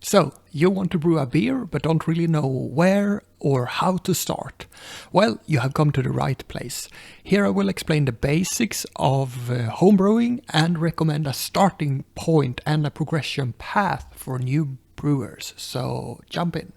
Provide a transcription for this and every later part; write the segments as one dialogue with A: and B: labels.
A: So, you want to brew a beer but don't really know where or how to start? Well, you have come to the right place. Here I will explain the basics of homebrewing and recommend a starting point and a progression path for new brewers. So, jump in.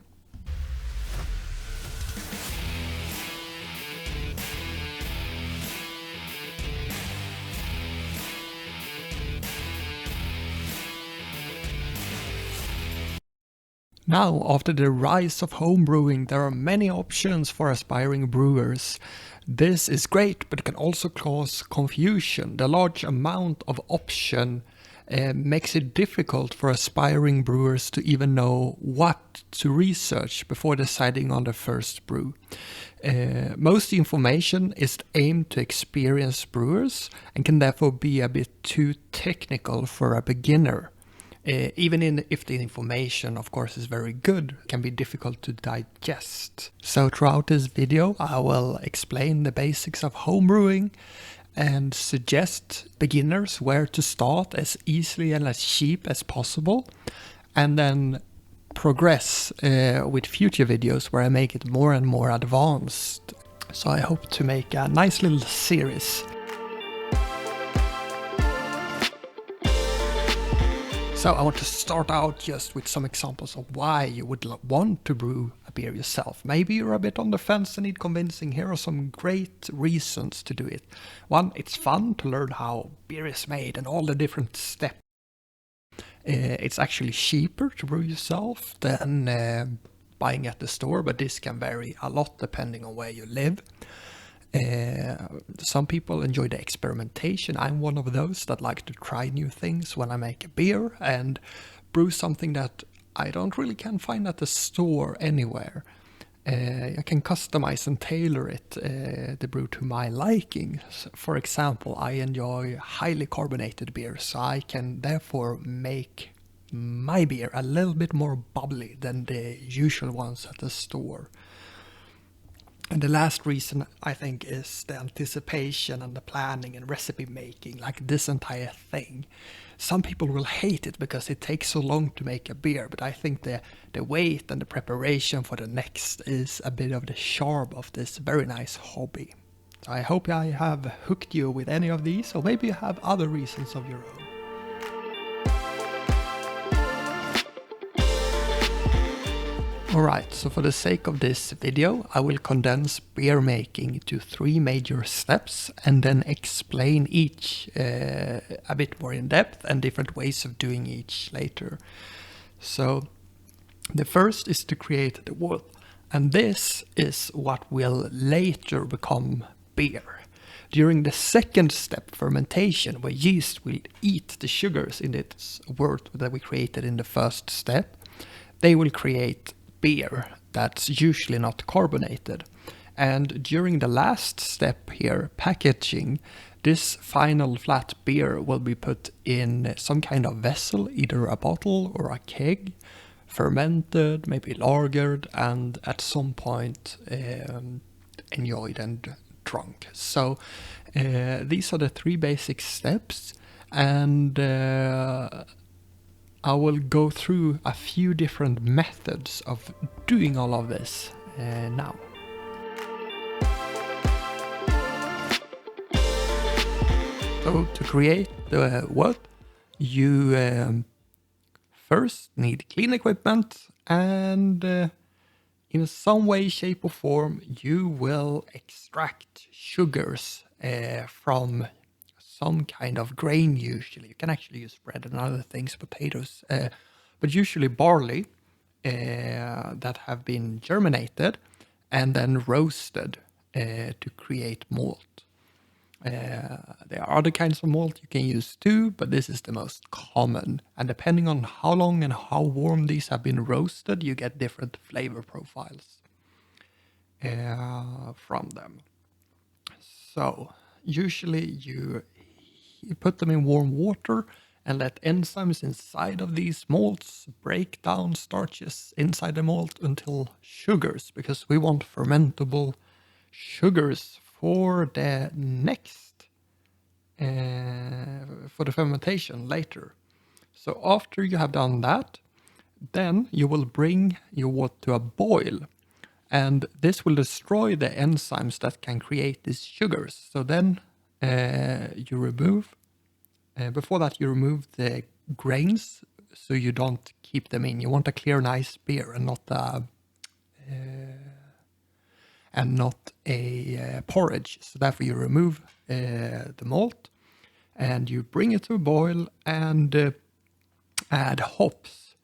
A: Now, after the rise of homebrewing, there are many options for aspiring brewers. This is great, but it can also cause confusion. The large amount of option makes it difficult for aspiring brewers to even know what to research before deciding on the first brew. Most information is aimed to experienced brewers and can therefore be a bit too technical for a beginner. Even if the information, of course, is very good, it can be difficult to digest. So throughout this video, I will explain the basics of homebrewing and suggest beginners where to start as easily and as cheap as possible, and then progress with future videos where I make it more and more advanced. So I hope to make a nice little series. So I want to start out just with some examples of why you would want to brew a beer yourself. Maybe you're a bit on the fence and need convincing. Here are some great reasons to do it. One, it's fun to learn how beer is made and all the different steps. It's actually cheaper to brew yourself than buying at the store, but this can vary a lot depending on where you live. Some people enjoy the experimentation. I'm one of those that like to try new things when I make a beer and brew something that I don't really can find at the store anywhere. I can customize and tailor it, the brew to my liking. For example, I enjoy highly carbonated beer, so I can therefore make my beer a little bit more bubbly than the usual ones at the store. And the last reason, I think, is the anticipation and the planning and recipe making, like this entire thing. Some people will hate it because it takes so long to make a beer, but I think the wait and the preparation for the next is a bit of the charm of this very nice hobby. So I hope I have hooked you with any of these, or maybe you have other reasons of your own. Alright, so for the sake of this video, I will condense beer making to 3 major steps and then explain each a bit more in depth and different ways of doing each later. So the first is to create the wort, and this is what will later become beer. During the second step, fermentation, where yeast will eat the sugars in its wort that we created in the first step, they will create beer that's usually not carbonated. And during the last step here, packaging, this final flat beer will be put in some kind of vessel, either a bottle or a keg, fermented, maybe lagered, and at some point enjoyed and drunk. So these are the 3 basic steps, and I will go through a few different methods of doing all of this now. So to create the wort, you first need clean equipment, and in some way, shape or form you will extract sugars from some kind of grain. Usually you can actually use bread and other things, potatoes, but usually barley that have been germinated and then roasted to create malt. There are other kinds of malt you can use too, but this is the most common, and depending on how long and how warm these have been roasted, you get different flavor profiles from them. So usually you put them in warm water and let enzymes inside of these malts break down starches inside the malt until sugars, because we want fermentable sugars for the next, for the fermentation later. So after you have done that, Then you will bring your wort to a boil, and this will destroy the enzymes that can create these sugars. So then you remove, before that you remove the grains so you don't keep them in. You want a clear, nice beer and not a porridge. So therefore you remove the malt and you bring it to a boil and add hops.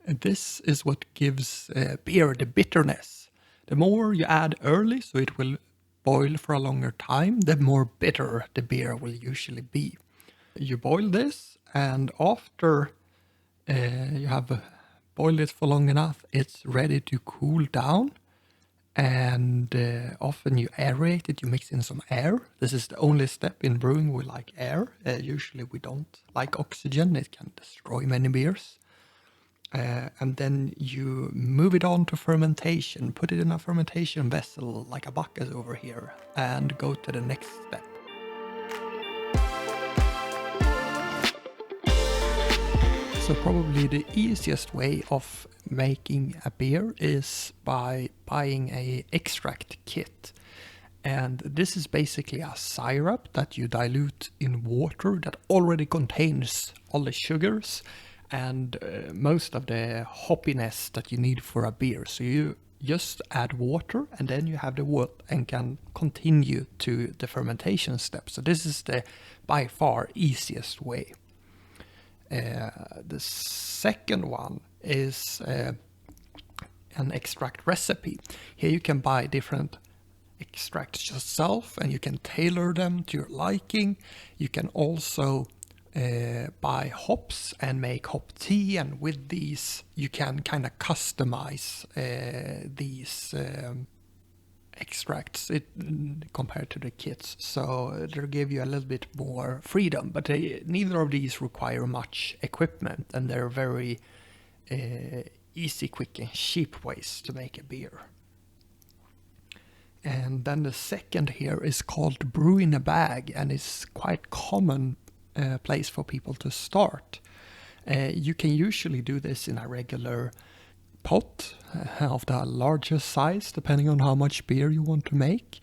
A: And this is what gives beer the bitterness. The more you add early, so it will boil for a longer time, the more bitter the beer will usually be. You boil this, and after you have boiled it for long enough, it's ready to cool down. And often you aerate it, you mix in some air. This is the only step in brewing we like air. Usually we don't like oxygen, it can destroy many beers. And then you move it on to fermentation, put it in a fermentation vessel like a bucket over here, and go to the next step. So probably the easiest way of making a beer is by buying a extract kit. And this is basically a syrup that you dilute in water that already contains all the sugars and most of the hoppiness that you need for a beer. So you just add water and then you have the wort and can continue to the fermentation step. So this is the by far easiest way. The second one is an extract recipe. Here you can buy different extracts yourself and you can tailor them to your liking. You can also buy hops and make hop tea, and with these you can kind of customize these extracts compared to the kits, so they give you a little bit more freedom, but neither of these require much equipment and they're very easy, quick and cheap ways to make a beer. And then the second here is called brew in a bag, and it's quite common place for people to start. You can usually do this in a regular pot of the larger size, depending on how much beer you want to make.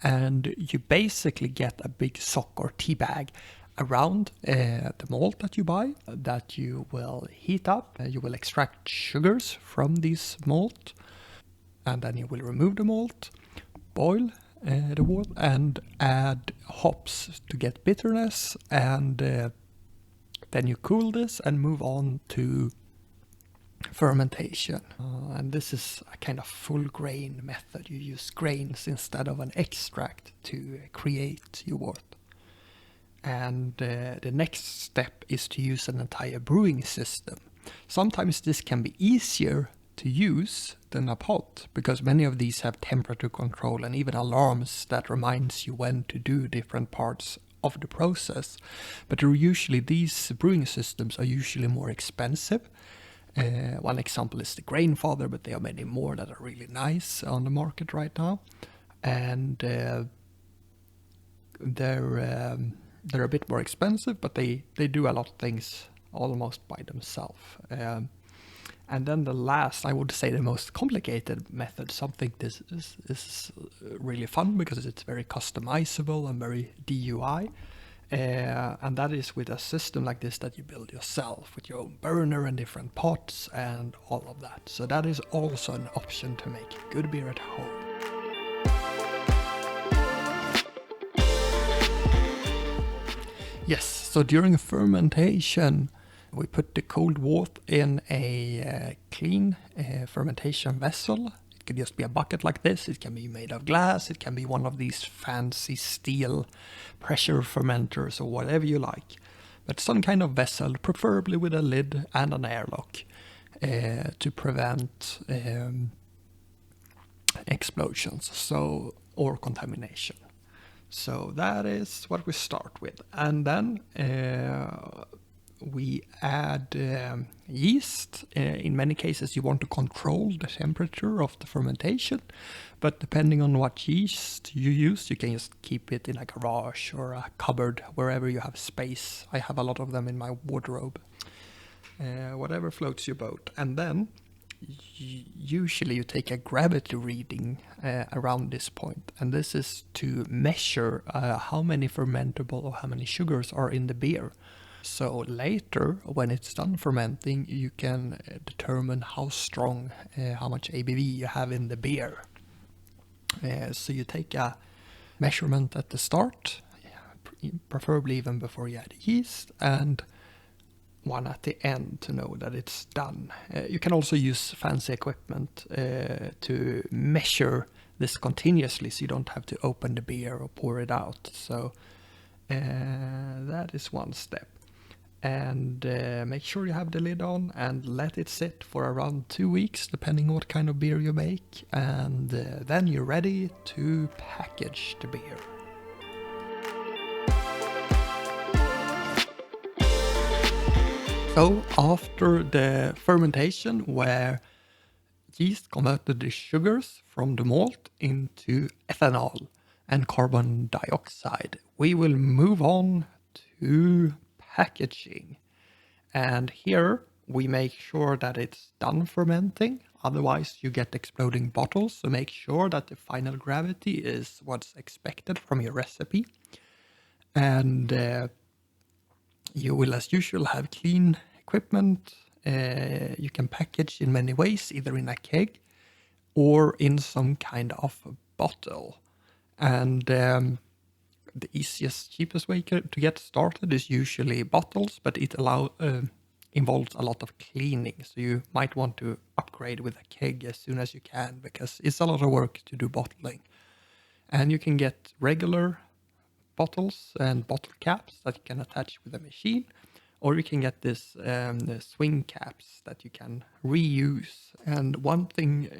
A: And you basically get a big sock or tea bag around the malt that you buy, that you will heat up. You will extract sugars from this malt, and then you will remove the malt, boil the wort, and add hops to get bitterness, and then you cool this and move on to fermentation. And this is a kind of full grain method. You use grains instead of an extract to create your wort. And the next step is to use an entire brewing system. Sometimes this can be easier to use than a pot, because many of these have temperature control and even alarms that reminds you when to do different parts of the process. But usually these brewing systems are usually more expensive. One example is the Grainfather, but there are many more that are really nice on the market right now, and they're a bit more expensive, but they do a lot of things almost by themselves. And then the last, I would say the most complicated method, something this is really fun because it's very customizable and very DIY. And that is with a system like this that you build yourself with your own burner and different pots and all of that. So that is also an option to make good beer at home. Yes, so during fermentation, we put the cold wort in a clean fermentation vessel. It could just be a bucket like this. It can be made of glass. It can be one of these fancy steel pressure fermenters or whatever you like. But some kind of vessel, preferably with a lid and an airlock, to prevent explosions or contamination. So that is what we start with. And then we add yeast. In many cases you want to control the temperature of the fermentation, but depending on what yeast you use, you can just keep it in a garage or a cupboard, wherever you have space. I have a lot of them in my wardrobe. whatever floats your boat. And then usually you take a gravity reading around this point, and this is to measure how many fermentable or how many sugars are in the beer. So later, when it's done fermenting, you can determine how strong, how much ABV you have in the beer. So you take a measurement at the start, preferably even before you add yeast, and one at the end to know that it's done. You can also use fancy equipment to measure this continuously, so you don't have to open the beer or pour it out. So that is one step. And make sure you have the lid on and let it sit for around 2 weeks, depending what kind of beer you make. And then you're ready to package the beer. So after the fermentation, where yeast converted the sugars from the malt into ethanol and carbon dioxide, we will move on to packaging. And here we make sure that it's done fermenting, otherwise you get exploding bottles. So make sure that the final gravity is what's expected from your recipe. And you will, as usual, have clean equipment. You can package in many ways, either in a keg or in some kind of a bottle. And the easiest, cheapest way to get started is usually bottles, but it involves a lot of cleaning. So you might want to upgrade with a keg as soon as you can, because it's a lot of work to do bottling. And you can get regular bottles and bottle caps that you can attach with a machine, or you can get this the swing caps that you can reuse. And one thing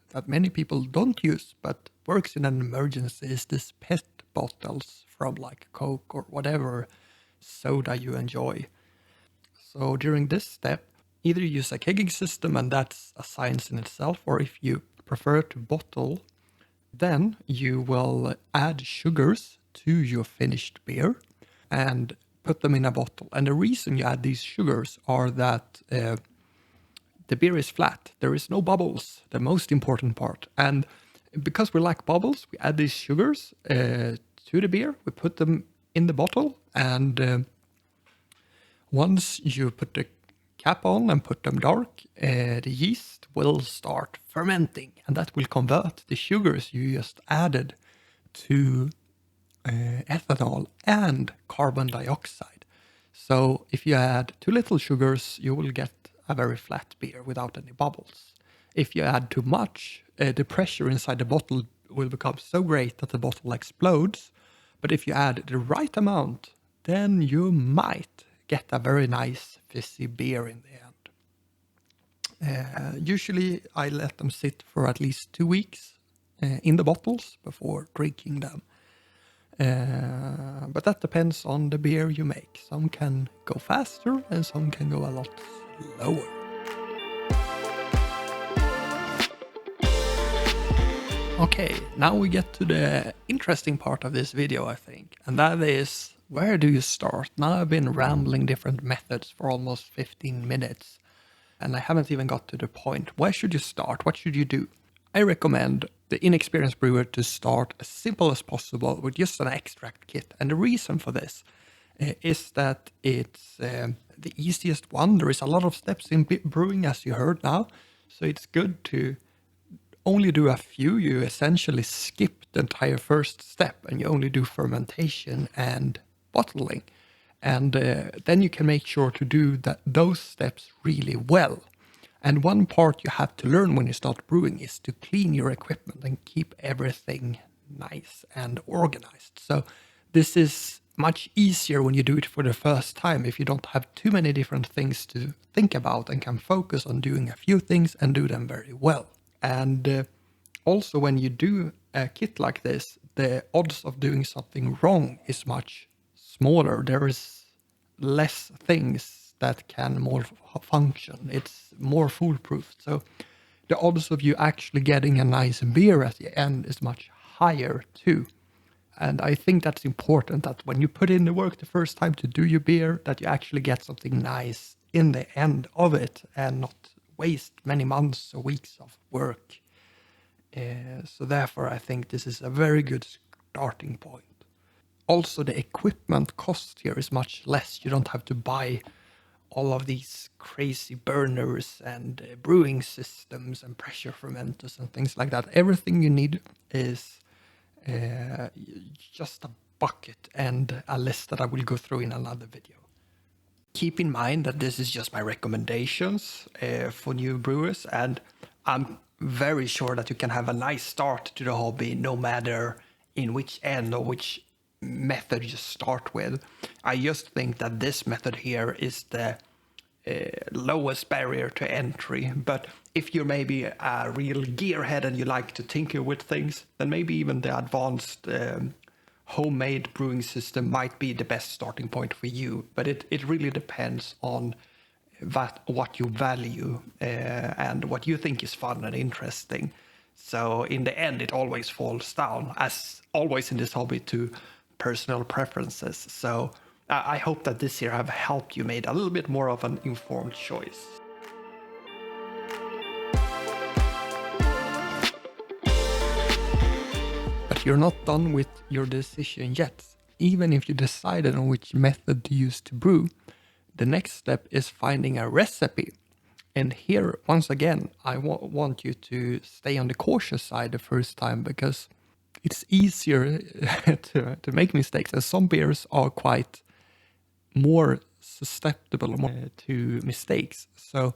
A: that many people don't use but works in an emergency is this PET bottles from like Coke or whatever soda you enjoy. So during this step, either use a kegging system, and that's a science in itself, or if you prefer to bottle, then you will add sugars to your finished beer and put them in a bottle. And the reason you add these sugars are that the beer is flat. There is no bubbles, the most important part. And because we like bubbles, we add these sugars to the beer. We put them in the bottle, and once you put the cap on and put them dark, the yeast will start fermenting, and that will convert the sugars you just added to ethanol and carbon dioxide. So if you add too little sugars, you will get a very flat beer without any bubbles. If you add too much, the pressure inside the bottle will become so great that the bottle explodes. But if you add the right amount, then you might get a very nice fizzy beer in the end. Usually I let them sit for at least 2 weeks in the bottles before drinking them. But that depends on the beer you make. Some can go faster and some can go a lot slower. Okay, now we get to the interesting part of this video, I think, and that is, where do you start? Now I've been rambling different methods for almost 15 minutes, and I haven't even got to the point. Where should you start? What should you do? I recommend the inexperienced brewer to start as simple as possible with just an extract kit. And the reason for this is that it's the easiest one. There is a lot of steps in brewing, as you heard now, so it's good to only do a few. You essentially skip the entire first step and you only do fermentation and bottling. And then you can make sure to do those steps really well. And one part you have to learn when you start brewing is to clean your equipment and keep everything nice and organized. So this is much easier when you do it for the first time, if you don't have too many different things to think about and can focus on doing a few things and do them very well. And also when you do a kit like this, the odds of doing something wrong is much smaller. There is less things that can more function. It's more foolproof. So the odds of you actually getting a nice beer at the end is much higher too. And I think that's important, that when you put in the work the first time to do your beer, that you actually get something nice in the end of it and not waste many months or weeks of work. So therefore, I think this is a very good starting point. Also, the equipment cost here is much less. You don't have to buy all of these crazy burners and brewing systems and pressure fermenters and things like that. Everything you need is just a bucket and a list that I will go through in another video. Keep in mind that this is just my recommendations for new brewers, and I'm very sure that you can have a nice start to the hobby no matter in which end or which method you start with. I just think that this method here is the lowest barrier to entry, but if you're maybe a real gearhead and you like to tinker with things, then maybe even the advanced homemade brewing system might be the best starting point for you. But it really depends on what you value and what you think is fun and interesting. So in the end, it always falls down, as always in this hobby, to personal preferences. So I hope that this year have helped you made a little bit more of an informed choice. But you're not done with your decision yet. Even if you decided on which method to use to brew, the next step is finding a recipe. And here, once again, I want you to stay on the cautious side the first time, because it's easier to make mistakes, and some beers are quite more susceptible to mistakes. So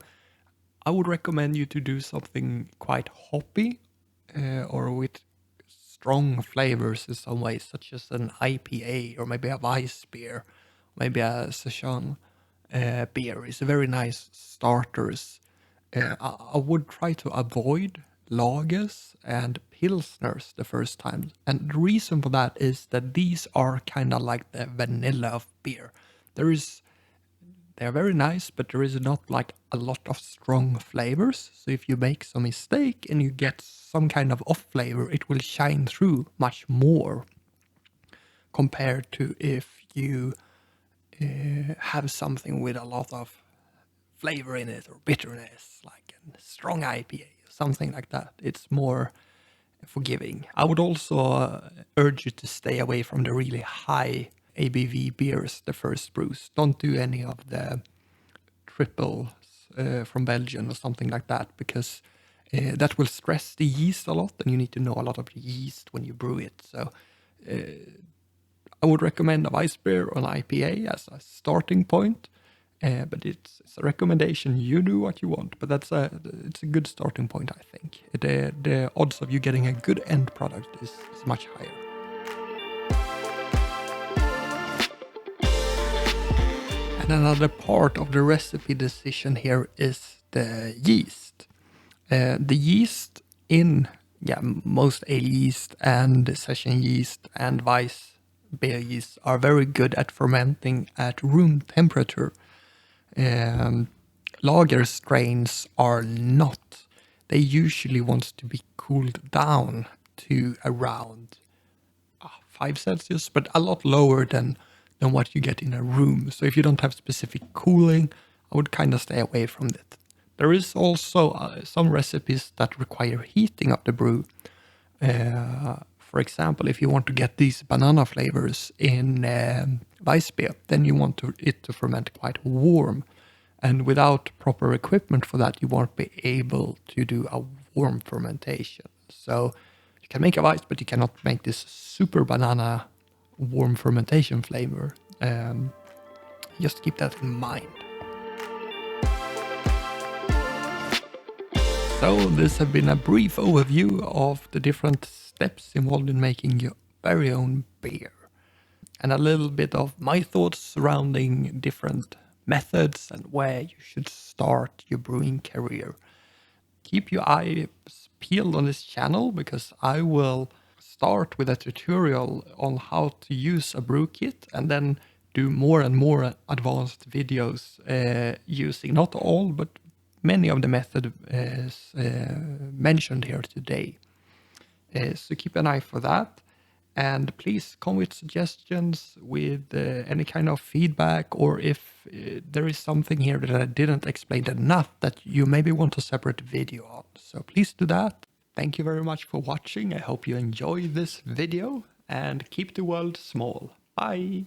A: I would recommend you to do something quite hoppy or with strong flavors in some way, such as an IPA or maybe a Weiss beer, maybe a Session beer. It's a very nice starters. I would try to avoid lagers and pilsners the first time, and the reason for that is that these are kind of like the vanilla of beer. They're very nice, but there is not like a lot of strong flavors. So if you make some mistake and you get some kind of off flavor, it will shine through much more compared to if you have something with a lot of flavor in it or bitterness, like a strong IPA or something like that. It's more forgiving. I would also urge you to stay away from the really high ABV beers, the first brews. Don't do any of the triples from Belgium or something like that, because that will stress the yeast a lot, and you need to know a lot of the yeast when you brew it. So I would recommend a Weiss beer or an IPA as a starting point, but it's a recommendation. You do what you want, but it's a good starting point, I think. The odds of you getting a good end product is much higher. And another part of the recipe decision here is the yeast. The yeast in most ale yeast and session yeast and Weiss beer yeast are very good at fermenting at room temperature. Lager strains are not. They usually want to be cooled down to around 5 Celsius, but a lot lower than what you get in a room. So if you don't have specific cooling, I would kind of stay away from it. There is also some recipes that require heating of the brew. For example, if you want to get these banana flavors in Weiss beer, then you want it to ferment quite warm. And without proper equipment for that, you won't be able to do a warm fermentation. So you can make a Weiss, but you cannot make this super banana warm fermentation flavor. Just keep that in mind. So this has been a brief overview of the different steps involved in making your very own beer, and a little bit of my thoughts surrounding different methods and where you should start your brewing career. Keep your eyes peeled on this channel, because I will start with a tutorial on how to use a brew kit, and then do more and more advanced videos using not all but many of the methods mentioned here today. So keep an eye for that. And please come with suggestions, with any kind of feedback, or if there is something here that I didn't explain enough that you maybe want a separate video on. So please do that. Thank you very much for watching. I hope you enjoy this video and keep the world small. Bye!